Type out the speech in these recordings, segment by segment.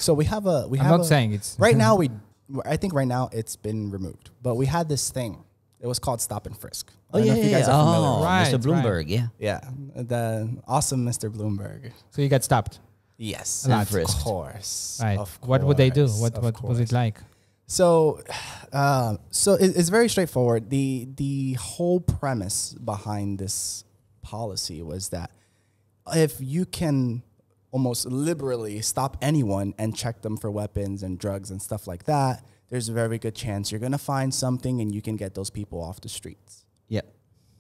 So we have a. I'm not saying it's right now. I think right now it's been removed, but we had this thing. It was called stop and frisk. Oh yeah, yeah. Oh, Right, Mr. Bloomberg, yeah. Yeah, the awesome Mr. Bloomberg. So you got stopped. Yes, And of frisked. course. Right. Of What would they do? course, What of was it course. like? So, it's very straightforward. The whole premise behind this policy was that if you can almost liberally stop anyone and check them for weapons and drugs and stuff like that, there's a very good chance you're gonna find something and you can get those people off the streets. Yep.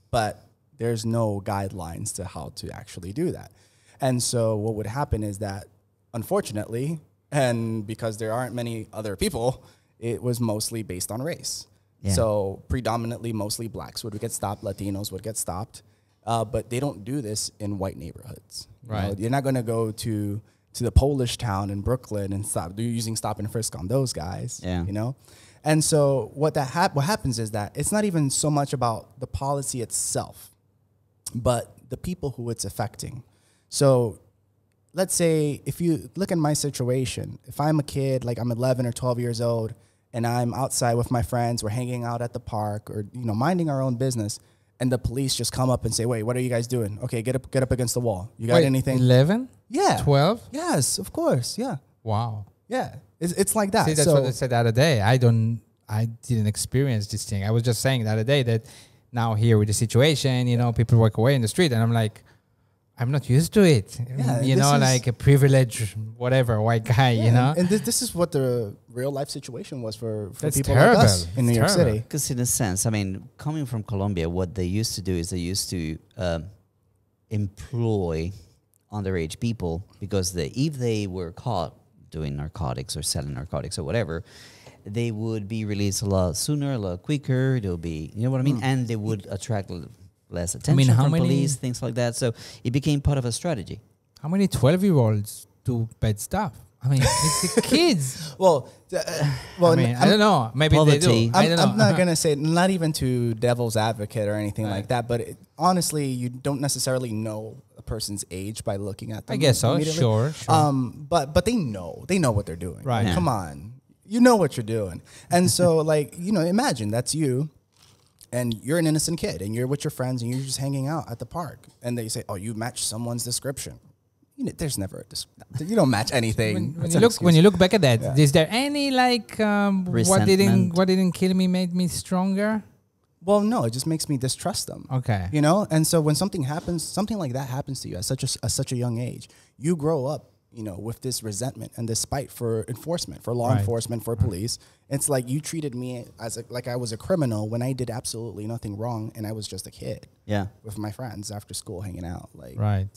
But there's no guidelines to how to actually do that. And so what would happen is that, unfortunately, and because there aren't many other people, it was mostly based on race. Yeah. So predominantly, mostly blacks would get stopped, Latinos would get stopped, but they don't do this in white neighborhoods. Right. You're not going to go to the Polish town in Brooklyn and stop. They're using stop and frisk on those guys. Yeah. You know, and so what happens is that it's not even so much about the policy itself, but the people who it's affecting. So let's say if you look at my situation, if I'm a kid, like I'm 11 or 12 years old, and I'm outside with my friends, we're hanging out at the park or, minding our own business, and the police just come up and say, wait, what are you guys doing? Okay, get up against the wall. You got Wait, anything? 11? Yeah. 12? Yes, of course. Yeah. Wow. Yeah. It's like that. See, that's what I said the other day. I didn't experience this thing. I was just saying the other day that now here with the situation, people walk away in the street and I'm like, I'm not used to it. Yeah, like a privileged, whatever, white guy, And this is what the real life situation was for That's people terrible. like us in New York terrible. City. Because in a sense, I mean, coming from Colombia, what they used to do is they used to employ underage people because if they were caught doing narcotics or selling narcotics or whatever, they would be released a lot sooner, a lot quicker. They'll be, you know what I mean? And they would attract less attention from police, things like that. So it became part of a strategy. How many 12-year-olds do bad stuff? I mean, it's the kids. Well, I don't know. Maybe Poverty. they do. I don't know. I'm not going to say, not even to devil's advocate or anything like that, but honestly, you don't necessarily know a person's age by looking at them. I guess so. immediately. Sure. But they know what they're doing. Right. Yeah. Come on. You know what you're doing. And so imagine that's you. And you're an innocent kid, and you're with your friends, and you're just hanging out at the park. And they say, "Oh, you match someone's description." There's never you don't match anything. When you look back at that, is there any what Resentment. didn't kill me made me stronger? Well, no, it just makes me distrust them. Okay. And so when something like that happens to you at such a young age, you grow up, with this resentment and this spite for enforcement, for law enforcement, for police. It's like you treated me like I was a criminal when I did absolutely nothing wrong, and I was just a kid. Yeah. With my friends after school, hanging out, Right.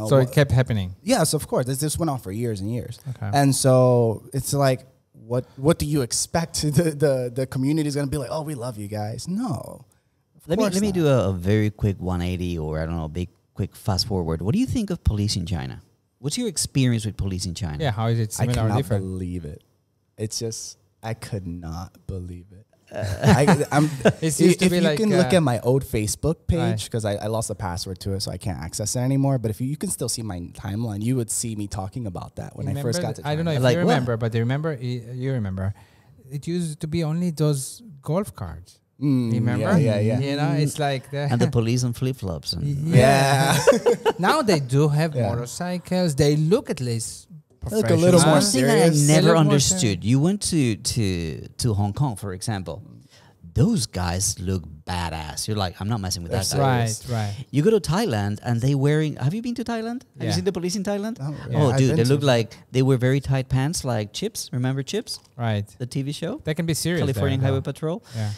So it kept happening. Yes, of course. This went on for years and years. Okay. And so it's like, what do you expect? The community is going to be like, oh, we love you guys. No. Let me do a very quick 180 or I don't know, a big quick fast forward. What do you think of police in China? What's your experience with police in China? Yeah, how is it I similar or cannot different? believe it. It's just, I could not believe it. If you can look at my old Facebook page, because I lost the password to it, so I can't access it anymore. But if you can still see my timeline, you would see me talking about that when I first got to China. I don't know if Like you what? remember, but you remember. It used to be only those golf carts. Remember? Yeah. It's like And the police on flip-flops. Yeah. Now they do have motorcycles. They look at least Look a little more One thing that I serious. never They look more understood. You went to Hong Kong, for example. Those guys look badass. You're like, I'm not messing with that guy. Right. You go to Thailand and they wearing. Have you been to Thailand? Have you Yeah. seen the police in Thailand? Oh, yeah. Oh, I've dude, been they to look some. like they wear very tight pants, like Chips. Remember Chips, Right. the TV show, They can be serious. Californian there, Highway though. Patrol. Yeah.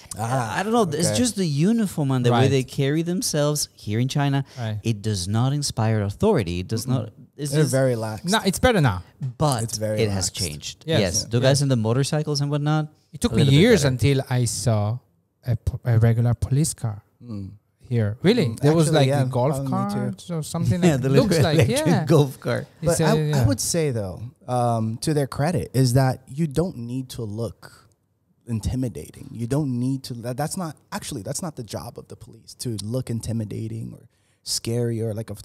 I don't know. It's okay. just the uniform and the way Right. they carry themselves here in China. Right. It does not inspire authority. It does not. It's They're just, very lax. No, it's better now. but it's very it has relaxed. changed. Yes. Yes, the guys in the motorcycles and whatnot. It took a me little bit years better. until I saw a regular police car here. Really, there was Actually, like yeah, the golf probably me too. carts or something. Yeah, Like the looks little like electric golf cart. But It's a- I would say, though, to their credit, is that you don't need to look intimidating. You don't need to. That's not the job of the police to look intimidating or scary or like a.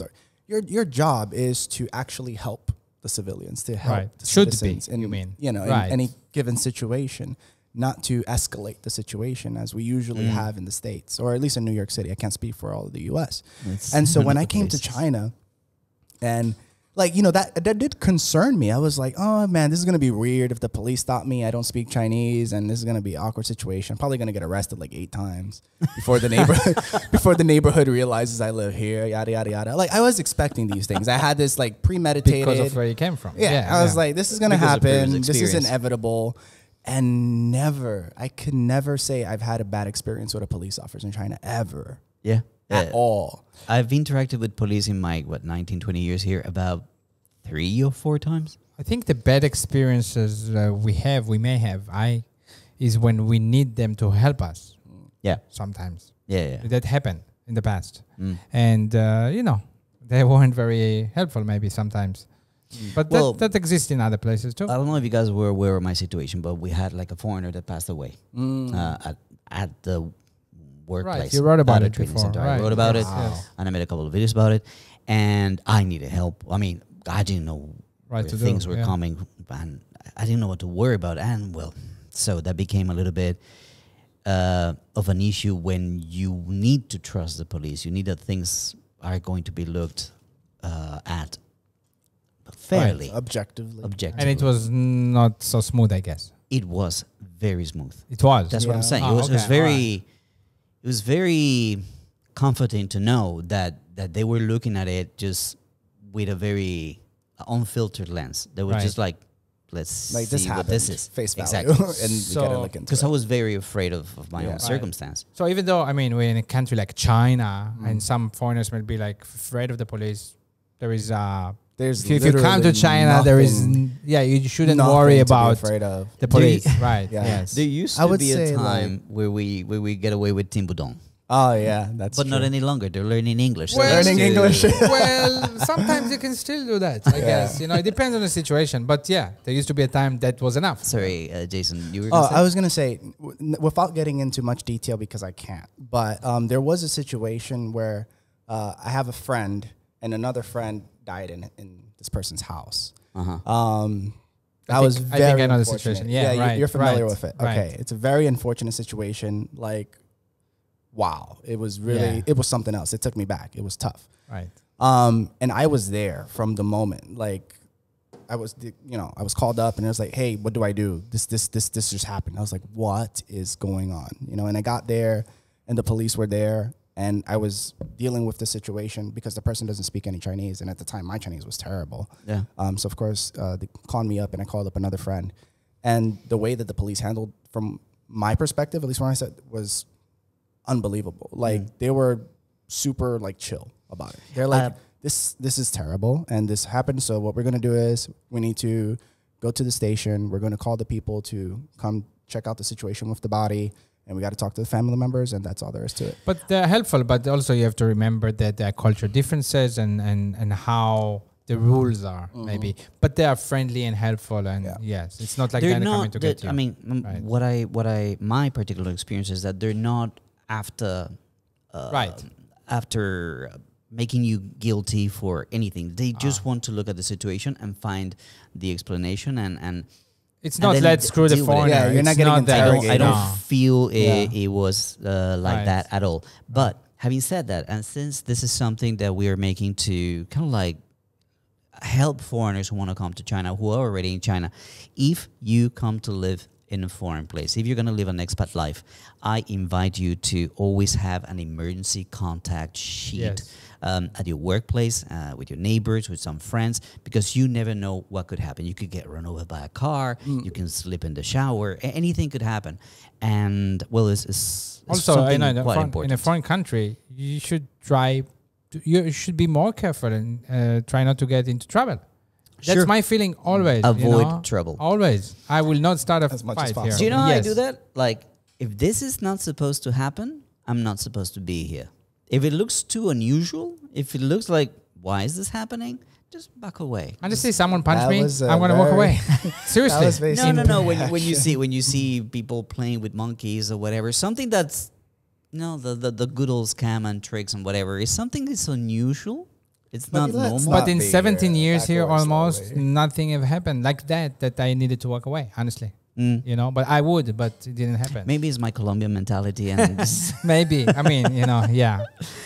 Your job is to actually help the civilians, to help Right. the Should be, citizens in, you mean. you know, Right. in any given situation, not to escalate the situation as we usually have in the States, or at least in New York City. I can't speak for all of the US. And so when I came to China, and like, you know, that did concern me. I was like, oh man, this is going to be weird if the police stop me. I don't speak Chinese, and this is going to be an awkward situation. I'm probably going to get arrested like 8 times before the neighborhood realizes I live here, yada, yada, yada. Like, I was expecting these things. I had this like premeditated. Because of where you came from. Yeah, I was like, this is going to Because of previous happen. This is experience. inevitable. And I could never say I've had a bad experience with a police officer in China ever. Yeah. At all. I've interacted with police in my 19, 20 years here about 3 or 4 times. I think the bad experiences we may have, is when we need them to help us. Yeah. Sometimes Yeah. that happened in the past, and you know, they weren't very helpful maybe sometimes. But Well, that exists in other places too. I don't know if you guys were aware of my situation, but we had like a foreigner that passed away at the workplace. Right, you wrote about at a it training before. center. Right. I wrote about it, Yes. and I made a couple of videos about it, and I needed help. I mean, I didn't know Right where to do, things were yeah. coming, and I didn't know what to worry about. And well, so that became a little bit of an issue when you need to trust the police. You need that things are going to be looked at fairly, Objectively. objectively. And it was not so smooth, I guess. It was very smooth. It was. That's what I'm Yeah. saying. Oh, It was okay, very, it was very comforting to know that they were looking at it just with a very unfiltered lens. They were Right. just like, let's Like, see this what happened. this is. Face value. Exactly. And we So- gotta look into Because it. I was very afraid of my Yeah. own Right. circumstance. So even though, I mean, we're in a country like China, and some foreigners might be like afraid of the police, there is There's if you come to literally China, there is nothing- you shouldn't nothing worry to be about afraid of. the police, right? Yeah. Yes. There used I to would be a say, time where we get away with timbudon, Oh yeah, that's but true. not any longer. They're learning English. So Well, that's Learning too- English. Well, sometimes you can still do that, I guess. You know, it depends on the situation. But yeah, there used to be a time that was enough. Sorry, Jason, you were Oh, going to I was gonna say, without getting into much detail because I can't, but there was a situation where I have a friend and another friend died in this person's house. That was I very think I know the unfortunate. situation. Yeah, right, you're familiar right, with it. right. Okay, it's a very unfortunate situation. Like, wow, it was really, Yeah. it was something else. It took me back. It was tough. Right. And I was there from the moment. Like, I was called up and it was like, hey, what do I do? This just happened. I was like, what is going on? You know, and I got there and the police were there and I was dealing with the situation because the person doesn't speak any Chinese. And at the time, my Chinese was terrible. Yeah. So of course, they called me up and I called up another friend. And the way that the police handled, from my perspective, at least when I said, was unbelievable. Like, they were super like chill about it. They're like, this is terrible and this happened. So what we're gonna do is we need to go to the station. We're gonna call the people to come check out the situation with the body, and we got to talk to the family members, and that's all there is to it. But they're helpful. But also you have to remember that there are cultural differences and how the rules are maybe. But they are friendly and helpful. And yes, it's not like They're they're coming not. to get you. I mean, Right. my particular experience is that they're not after, Right. after making you guilty for anything. They just want to look at the situation and find the explanation and It's and not then let's screw the deal with it. foreigner. Yeah, you're It's not getting that. interrogated. I don't No. feel Yeah. it was like Right. that at all. But having said that, and since this is something that we are making to kind of like help foreigners who want to come to China, who are already in China, if you come to live in a foreign place, if you're going to live an expat life, I invite you to always have an emergency contact sheet. Yes. At your workplace, with your neighbors, with some friends, because you never know what could happen. You could get run over by a car. You can slip in the shower. Anything could happen. And well, it's Also, something in quite in important. a foreign country, you should you should be more careful and try not to get into trouble. That's Sure. my feeling always. Avoid trouble. Always. I will not start a As much as fight possible. here. Do you know how I Yes. do that? Like, if this is not supposed to happen, I'm not supposed to be here. If it looks too unusual, if it looks like, why is this happening? Just back away. Honestly, someone punch That me, was, I'm gonna walk very- away. Seriously. That was very No. simple. When you see people playing with monkeys or whatever, something that's the good old scam and tricks and whatever is something that's unusual. It's But not let's normal. not But in be 17 here years here, backwards almost slowly. nothing have happened like that. That I needed to walk away. Honestly, you know. But I would, but it didn't happen. Maybe it's my Colombian mentality and Maybe. I mean, you know, yeah.